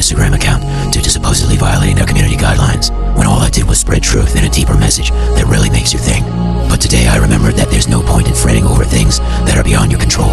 Instagram account due to supposedly violating their community guidelines, when all I did was spread truth and a deeper message that really makes you think. But today I remembered that there's no point in fretting over things that are beyond your control.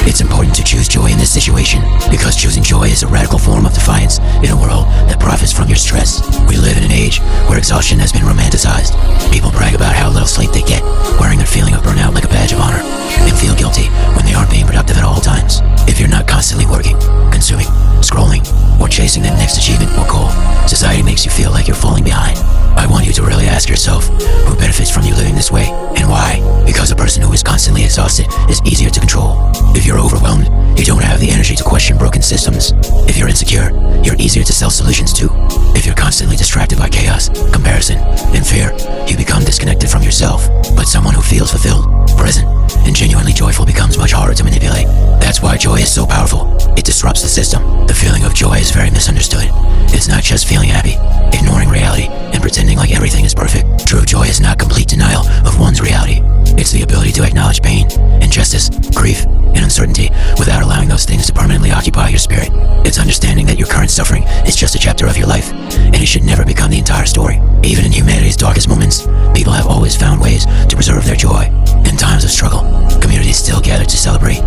It's important to choose joy in this situation, because choosing joy is a radical form of defiance in a world that profits from your stress. We live in an age where exhaustion has been romanticized. People brag about how little sleep they get, wearing their feeling of burnout like a badge of honor, and feel guilty when they aren't being productive at all times. If you're not constantly working, consuming, scrolling, or chasing the next achievement or goal, society makes you feel like you're falling behind. I want you to really ask yourself, who benefits from you living this way, and why? Because a person who is constantly exhausted is easier to control. If you're overwhelmed, you don't have the energy to question broken systems. If you're insecure, you're easier to sell solutions to. If you're constantly distracted by chaos, comparison, and fear, you become disconnected from yourself. But someone who feels fulfilled, present, and genuinely joyful becomes much harder to manipulate. That's why joy is so powerful. It disrupts the system. The feeling of joy is very misunderstood. It's not just feeling happy, ignoring reality, and pretending like everything is perfect. True joy is not complete denial of one's reality. It's the ability to acknowledge pain, injustice, grief, and uncertainty without allowing those things to permanently occupy your spirit. It's understanding that your current suffering is just a chapter of your life, and it should never become the entire story. Even in humanity's darkest moments, people have always found ways to preserve their joy. In times of struggle, communities still gathered to celebrate,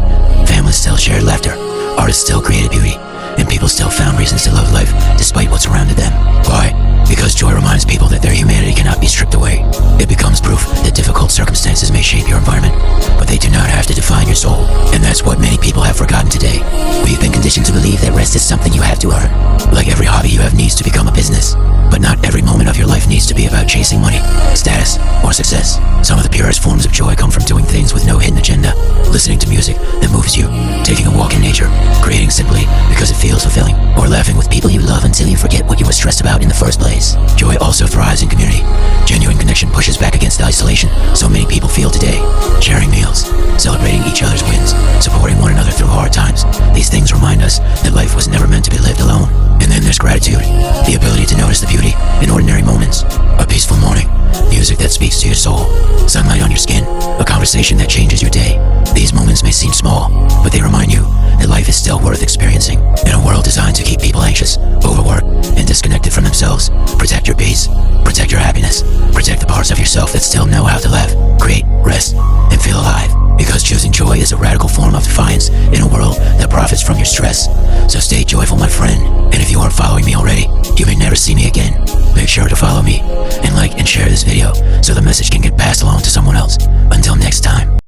families still shared laughter, artists still created beauty, and people still found reasons to love life despite what surrounded them. Why? Because joy reminds people that their humanity cannot be stripped away. It becomes proof that difficult circumstances may shape your environment, but they do not have to define your soul. And that's what many people have forgotten today. We've been conditioned to believe that rest is something you have to earn. Like every hobby you have needs to become a business. But not every moment of your life needs to be about chasing money, status, or success. Some of the purest forms of joy come from doing things with no hidden agenda, listening to music that moves you, taking a walk in nature, creating simply because it feels fulfilling, or laughing with people you love until you forget what you were stressed about in the first place. Joy also thrives in community. Genuine connection pushes back against the isolation so many people feel today. Sharing meals, celebrating each other's wins, supporting one another through hard times. These things remind us that life was never meant to be lived alone. And then there's gratitude, the ability to notice the beauty in ordinary moments. A peaceful morning, music that speaks to your soul, sunlight on your skin, a conversation that changes your day. These moments may seem small, but they remind you that life is still worth experiencing. In a world designed to keep people anxious, overworked, and disconnected from themselves, protect your peace, protect your happiness, protect the parts of yourself that still know how to laugh, create, rest, and feel alive. Because choosing joy is a radical form of defiance in a world that profits from your stress. So stay joyful, my friend. And if you aren't following me already, you may never see me again. Make sure to follow me and like and share this video so the message can get passed along to someone else. Until next time.